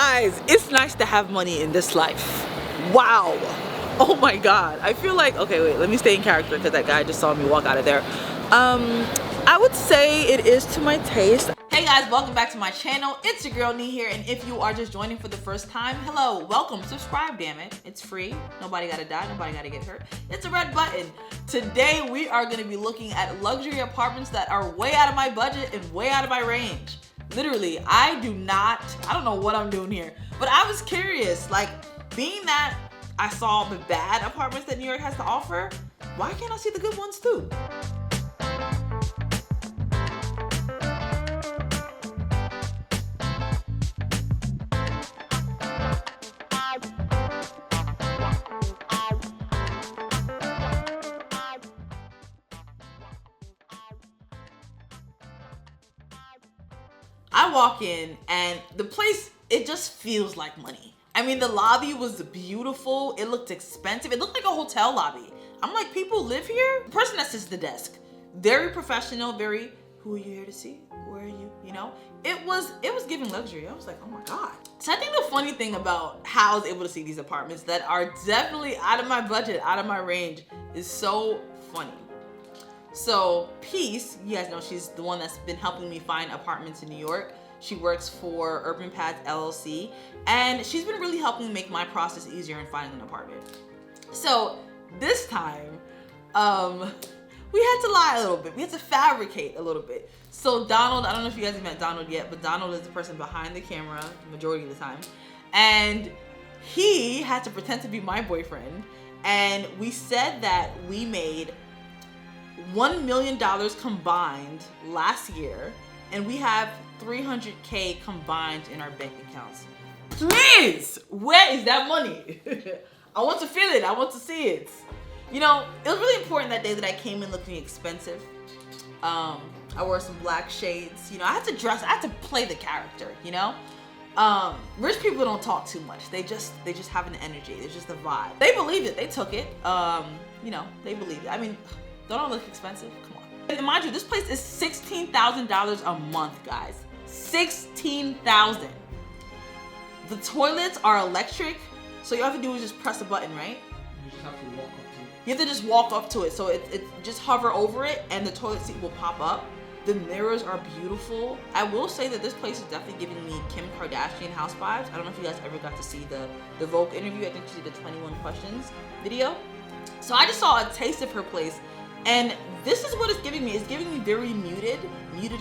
Guys, it's nice to have money in this life. Wow. Oh my God. I feel like, okay, wait, let me stay in character because that guy just saw me walk out of there. I would say it is to my taste. Hey guys, welcome back to my channel. It's your girl Nee here, and if you are just joining for the first time, hello, welcome, subscribe, damn it. It's free, nobody gotta die, nobody gotta get hurt. It's a red button. Today we are gonna be looking at luxury apartments that are way out of my budget and way out of my range. Literally, I don't know what I'm doing here, but I was curious, like, being that I saw the bad apartments that New York has to offer, why can't I see the good ones too? I walk in and the place, it just feels like money. I mean, the lobby was beautiful. It looked expensive. It looked like a hotel lobby. I'm like, people live here? The person that sits at the desk, very professional, very, who are you here to see? Where are you? You know, it was giving luxury. I was like, oh my God. So I think the funny thing about how I was able to see these apartments that are definitely out of my budget, out of my range, is so funny. So Peace, you guys know she's the one that's been helping me find apartments in New York. She works for Urban Pads LLC, and she's been really helping make my process easier in finding an apartment. So this time, we had to lie a little bit. We had to fabricate a little bit. So Donald, I don't know if you guys have met Donald yet, but Donald is the person behind the camera the majority of the time. And he had to pretend to be my boyfriend. And we said that we made $1 million combined last year, and we have 300K combined in our bank accounts. Please, where is that money? I want to feel it. I want to see it. You know, it was really important that day that I came in looking expensive. I wore some black shades. You know, I had to dress. I had to play the character. You know, rich people don't talk too much. They just have an energy. It's just a vibe. They believed it. They took it. You know, they believed it. I mean, don't I look expensive? Come on. And mind you, this place is $16,000 a month, guys. $16,000. The toilets are electric, so you have to do is just press a button, right? You just have to walk up to it. You have to just walk up to it, so it just hover over it, and the toilet seat will pop up. The mirrors are beautiful. I will say that this place is definitely giving me Kim Kardashian house vibes. I don't know if you guys ever got to see the Vogue interview. I think she did the 21 questions video. So I just saw a taste of her place. And this is what it's giving me. It's giving me very muted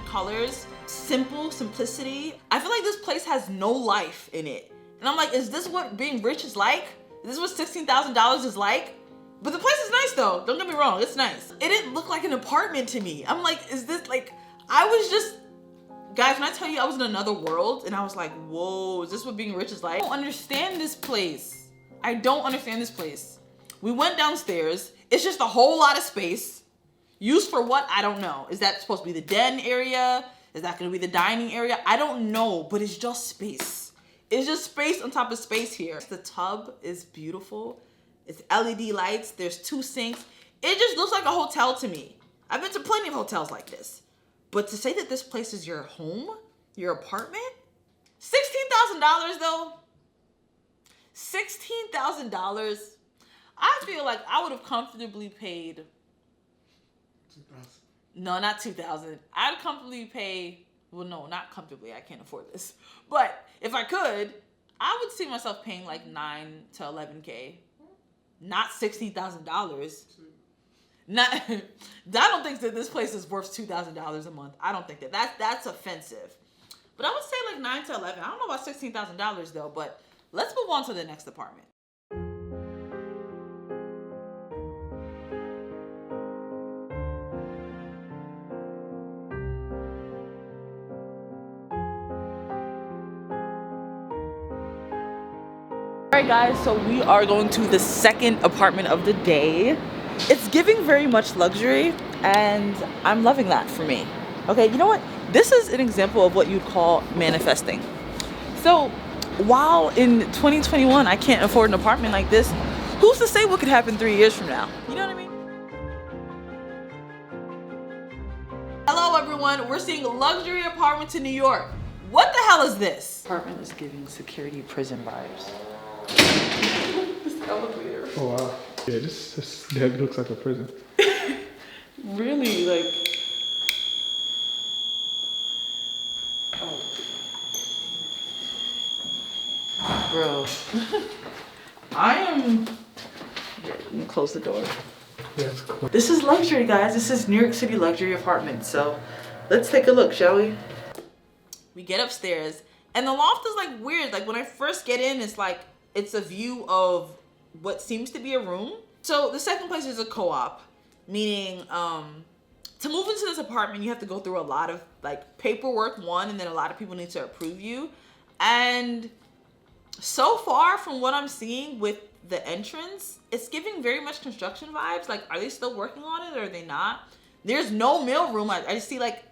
colors, simplicity. I feel like this place has no life in it. And I'm like, is this what being rich is like? Is this what $16,000 is like? But the place is nice though, don't get me wrong, it's nice. It didn't look like an apartment to me. I'm like, is this like, I was just, guys, when I tell you I was in another world and I was like, whoa, is this what being rich is like? I don't understand this place. I don't understand this place. We went downstairs. It's just a whole lot of space. Used for what? I don't know. Is that supposed to be the den area? Is that gonna be the dining area? I don't know, but it's just space. It's just space on top of space here. The tub is beautiful. It's LED lights. There's 2 sinks. It just looks like a hotel to me. I've been to plenty of hotels like this. But to say that this place is your home, your apartment? $16,000 though? $16,000? I feel like I would have comfortably paid 2,000. No, not 2,000. I'd comfortably pay, well, no, not comfortably. I can't afford this. But if I could, I would see myself paying like 9 to 11K. Not $16,000. Not, I don't think that this place is worth $2,000 a month. I don't think that's offensive. But I would say like 9 to 11. I don't know about $16,000 though, but let's move on to the next apartment. Alright guys, so we are going to the second apartment of the day. It's giving very much luxury and I'm loving that for me. Okay, you know what? This is an example of what you'd call manifesting. So while in 2021 I can't afford an apartment like this, who's to say what could happen 3 years from now? You know what I mean? Hello everyone, we're seeing luxury apartments in New York. What the hell is this? Apartment is giving security prison vibes. This elevator. Oh wow. Yeah, this that looks like a prison. Really, like. Oh. Bro. I am. Yeah, let me close the door. Yeah, it's cool. This is luxury, guys. This is New York City luxury apartment. So let's take a look, shall we? We get upstairs, and the loft is like weird. Like when I first get in, it's like it's a view of what seems to be a room. So the second place is a co-op, meaning to move into this apartment, you have to go through a lot of like paperwork, one, and then a lot of people need to approve you. And so far from what I'm seeing with the entrance, it's giving very much construction vibes. Like, are they still working on it or are they not? There's no mail room. I just see like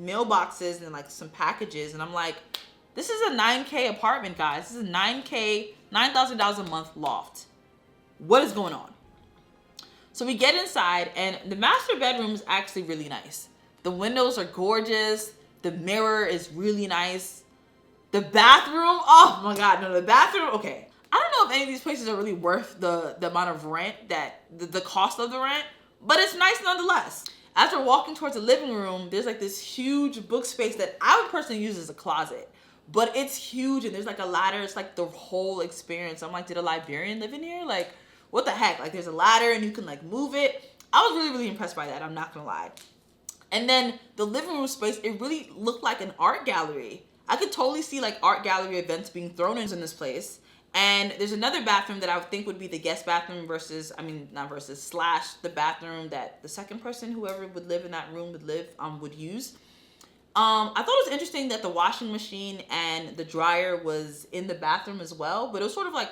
mailboxes and like some packages, and I'm like, this is a $9K apartment, guys. This is a $9,000 a month loft. What is going on? So we get inside, and the master bedroom is actually really nice. The windows are gorgeous. The mirror is really nice. The bathroom, oh my God, no, the bathroom, okay. I don't know if any of these places are really worth the amount of rent, the cost of the rent, but it's nice nonetheless. As we're walking towards the living room, there's like this huge book space that I would personally use as a closet, but it's huge, and there's like a ladder. It's like the whole experience. I'm like, did a librarian live in here? Like, what the heck? Like, there's a ladder and you can like move it. I was really, really impressed by that. I'm not gonna lie. And then the living room space, it really looked like an art gallery. I could totally see like art gallery events being thrown in this place. And there's another bathroom that I would think would be the guest bathroom slash the bathroom that the second person, whoever would live in that room would use. I thought it was interesting that the washing machine and the dryer was in the bathroom as well, but it was sort of like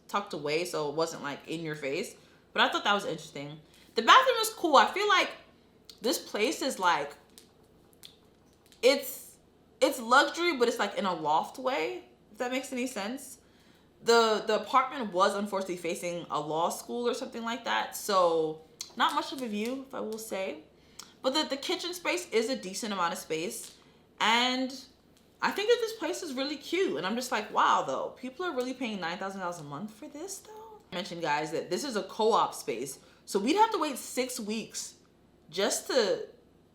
tucked away, so it wasn't like in your face. But I thought that was interesting. The bathroom is cool. I feel like this place is like, it's luxury, but it's like in a loft way, if that makes any sense. The apartment was unfortunately facing a law school or something like that, so not much of a view, if I will say. But the kitchen space is a decent amount of space, and I think that this place is really cute. And I'm just like, wow, though, people are really paying $9,000 a month for this, though. I mentioned, guys, that this is a co-op space, so we'd have to wait 6 weeks just to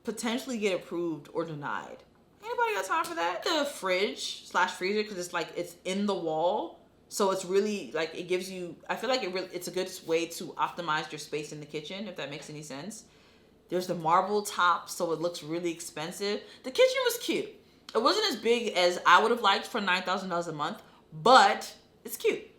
potentially get approved or denied. Anybody got time for that? The fridge slash freezer, because it's like it's in the wall. So it's really like, it gives you, I feel like it's a good way to optimize your space in the kitchen, if that makes any sense. There's the marble top, so it looks really expensive. The kitchen was cute. It wasn't as big as I would have liked for $9,000 a month, but it's cute.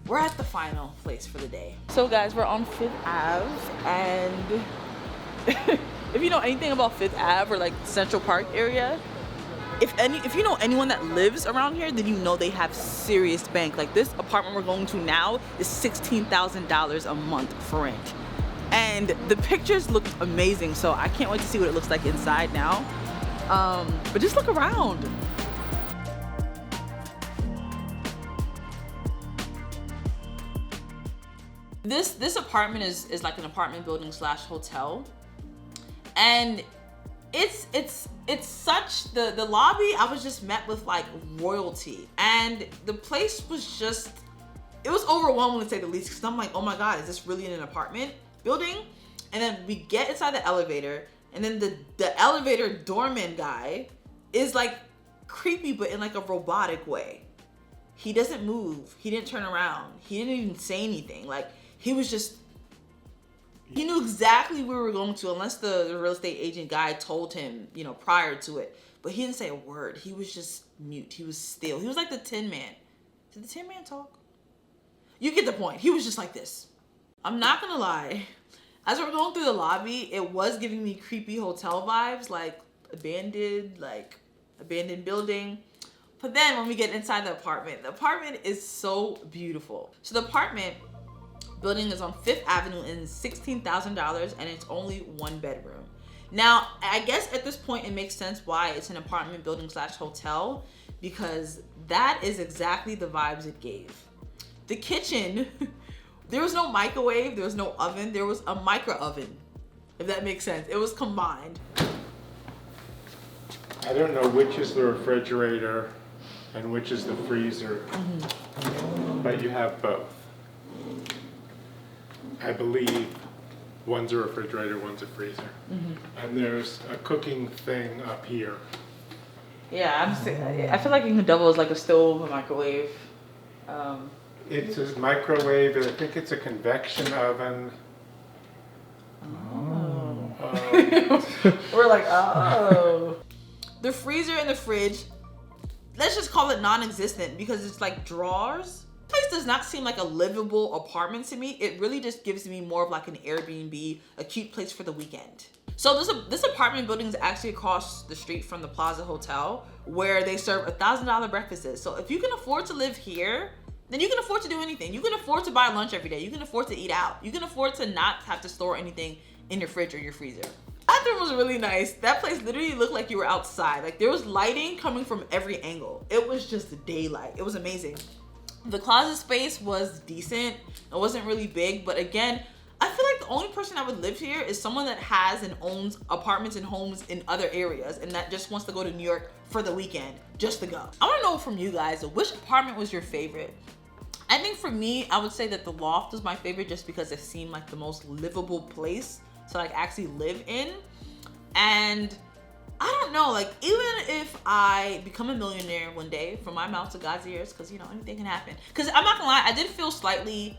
We're at the final place for the day. So guys, we're on Fifth Ave, and if you know anything about Fifth Ave or like Central Park area, if you know anyone that lives around here, then you know they have serious bank. Like, this apartment we're going to now is $16,000 a month for rent. And the pictures look amazing, so I can't wait to see what it looks like inside now. But just look around. This apartment is like an apartment building slash hotel, and it's such, the lobby, I was just met with like royalty, and the place was just, it was overwhelming to say the least, because I'm like, oh my God, is this really in an apartment building? And then we get inside the elevator, and then the elevator doorman guy is like creepy, but in like a robotic way. He doesn't move, he didn't turn around, he didn't even say anything. Like, he was just, he knew exactly where we were going to, unless the real estate agent guy told him, you know, prior to it. But he didn't say a word. He was just mute. He was still. He was like the Tin Man. Did the Tin Man talk? You get the point. He was just like this. I'm not gonna lie. As we're going through the lobby, it was giving me creepy hotel vibes, like abandoned building. But then when we get inside the apartment is so beautiful. So the apartment building is on 5th Avenue and it's $16,000, and it's only 1 bedroom. Now, I guess at this point it makes sense why it's an apartment building slash hotel, because that is exactly the vibes it gave. The kitchen There was no microwave, there was no oven, there was a micro oven, if that makes sense. It was combined. I don't know which is the refrigerator and which is the freezer, but you have both. I believe one's a refrigerator, one's a freezer. And there's a cooking thing up here. Yeah, I feel like it can double as like a stove, a microwave. It's a microwave, and I think it's a convection oven. We're like, oh. The freezer and the fridge, let's just call it non-existent because it's like drawers. This place does not seem like a livable apartment to me. It really just gives me more of like an Airbnb, a cute place for the weekend. So this apartment building is actually across the street from the Plaza Hotel, where they serve $1,000 breakfasts. So if you can afford to live here, then you can afford to do anything. You can afford to buy lunch every day. You can afford to eat out. You can afford to not have to store anything in your fridge or your freezer. Bathroom was really nice. That place literally looked like you were outside. Like there was lighting coming from every angle. It was just daylight. It was amazing. The closet space was decent. It wasn't really big, but again, I feel like the only person that would live here is someone that has and owns apartments and homes in other areas and that just wants to go to New York for the weekend, just to go. I wanna know from you guys, which apartment was your favorite? I think for me, I would say that the loft was my favorite just because it seemed like the most livable place to like actually live in. And I don't know, like even if I become a millionaire one day, from my mouth to God's ears, because you know, anything can happen. Because I'm not gonna lie, I did feel slightly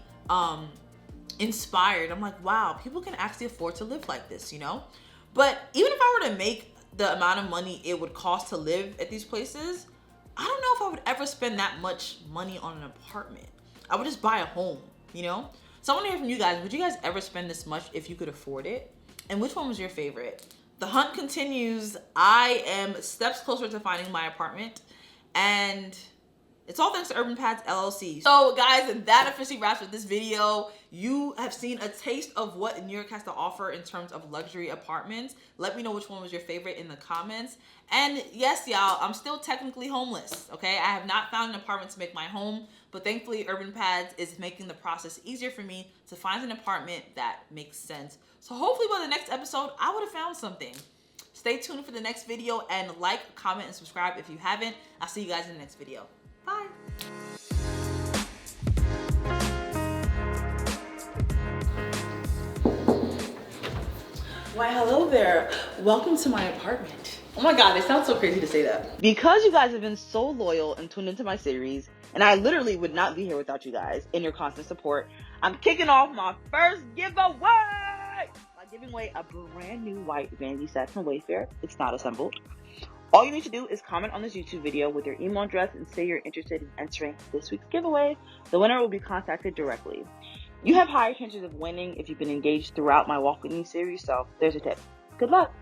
inspired. I'm like, wow, people can actually afford to live like this, you know? But even if I were to make the amount of money it would cost to live at these places, I don't know if I would ever spend that much money on an apartment. I would just buy a home, you know? So I want to hear from you guys. Would you guys ever spend this much if you could afford it? And which one was your favorite? The hunt continues. I am steps closer to finding my apartment, and it's all thanks to Urban Pads LLC. So guys, that officially wraps up this video. You have seen a taste of what New York has to offer in terms of luxury apartments. Let me know which one was your favorite in the comments. And yes, y'all, I'm still technically homeless, okay? I have not found an apartment to make my home, but thankfully Urban Pads is making the process easier for me to find an apartment that makes sense. So hopefully by the next episode, I would have found something. Stay tuned for the next video and like, comment, and subscribe if you haven't. I'll see you guys in the next video. Bye. Why, hello there. Welcome to my apartment. Oh my God, it sounds so crazy to say that. Because you guys have been so loyal and tuned into my series, and I literally would not be here without you guys and your constant support, I'm kicking off my first giveaway by giving away a brand new white vanity set from Wayfair. It's not assembled. All you need to do is comment on this YouTube video with your email address and say you're interested in entering this week's giveaway. The winner will be contacted directly. You have higher chances of winning if you've been engaged throughout my Walk With Me series, so there's a tip. Good luck!